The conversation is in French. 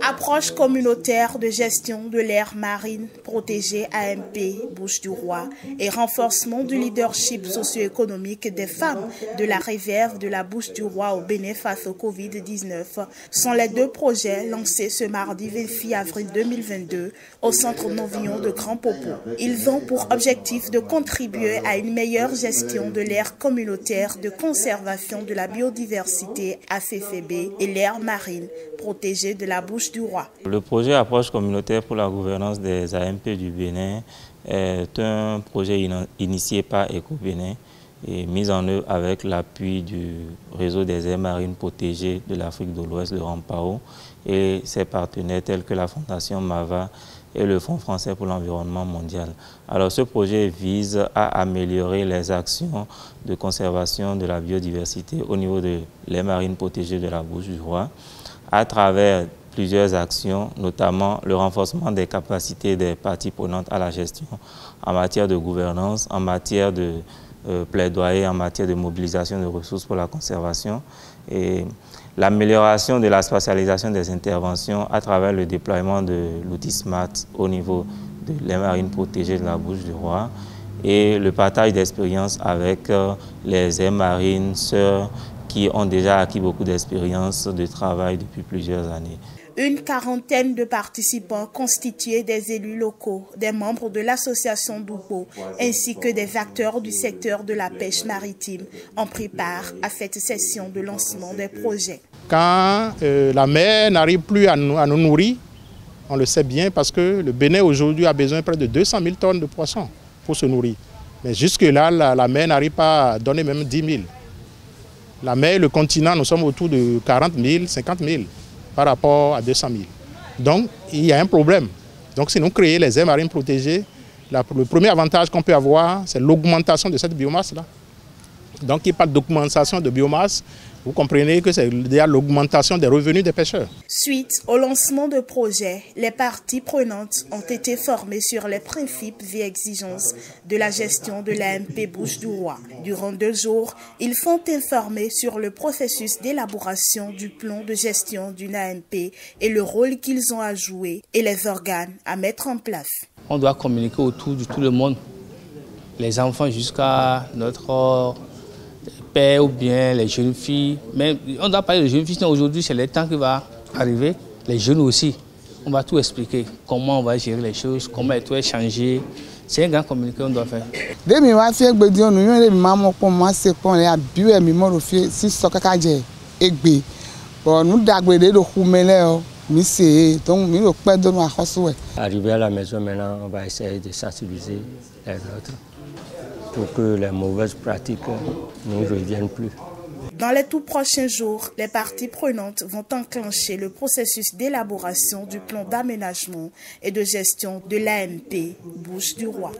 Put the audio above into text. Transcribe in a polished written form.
Approche communautaire de gestion de l'aire marine protégée AMP Bouches-du-Roi et renforcement du leadership socio-économique des femmes de la réserve de la Bouches-du-Roi au Bénin face au Covid-19 sont les deux projets lancés ce mardi 26 avril 2022 au centre Novillon de Grand Popo. Ils ont pour objectif de contribuer à une meilleure gestion de l'aire communautaire de conservation de la biodiversité ACCB et l'aire marine protégée de la Bouches-du-Roi. Le projet Approche communautaire pour la gouvernance des AMP du Bénin est un projet initié par Éco-Bénin et mis en œuvre avec l'appui du réseau des aires marines protégées de l'Afrique de l'Ouest, le RAMPAO, et ses partenaires tels que la Fondation MAVA et le Fonds français pour l'environnement mondial. Alors ce projet vise à améliorer les actions de conservation de la biodiversité au niveau de l'aire marine protégée de la Bouches-du-Roi à travers plusieurs actions, notamment le renforcement des capacités des parties prenantes à la gestion en matière de gouvernance, en matière de plaidoyer, en matière de mobilisation de ressources pour la conservation et l'amélioration de la spatialisation des interventions à travers le déploiement de l'outil SMART au niveau de l'aire marine protégée de la Bouches-du-Roi et le partage d'expériences avec les aires marines sœurs qui ont déjà acquis beaucoup d'expérience de travail depuis plusieurs années. Une quarantaine de participants constitués des élus locaux, des membres de l'association d'Oupo, ainsi que des acteurs du secteur de la pêche maritime ont pris part à cette session de lancement des projets. Quand la mer n'arrive plus à nous nourrir, on le sait bien parce que le Bénin aujourd'hui a besoin de près de 200 000 tonnes de poissons pour se nourrir. Mais jusque-là, la mer n'arrive pas à donner même 10 000. La mer, le continent, nous sommes autour de 40 000, 50 000 par rapport à 200 000. Donc, il y a un problème. Donc, si nous créons les aires marines protégées, le premier avantage qu'on peut avoir, c'est l'augmentation de cette biomasse-là. Donc, il parle d'augmentation de biomasse. Vous comprenez que c'est déjà l'augmentation des revenus des pêcheurs. Suite au lancement de projets, les parties prenantes ont été formées sur les principes et exigences de la gestion de l'AMP Bouches-du-Roi. Durant 2 jours, ils sont informés sur le processus d'élaboration du plan de gestion d'une AMP et le rôle qu'ils ont à jouer et les organes à mettre en place. On doit communiquer autour de tout le monde, les enfants jusqu'à notre père ou bien les jeunes filles. Mais on doit parler de jeunes filles, aujourd'hui c'est le temps qui va arriver. Les jeunes aussi, on va tout expliquer, comment on va gérer les choses, comment tout est changé. C'est un grand communiqué qu'on doit faire. Arrivé à la maison maintenant, on va essayer de sensibiliser les autres pour que les mauvaises pratiques ne reviennent plus. Dans les tout prochains jours, les parties prenantes vont enclencher le processus d'élaboration du plan d'aménagement et de gestion de l'AMP Bouches-du-Roi.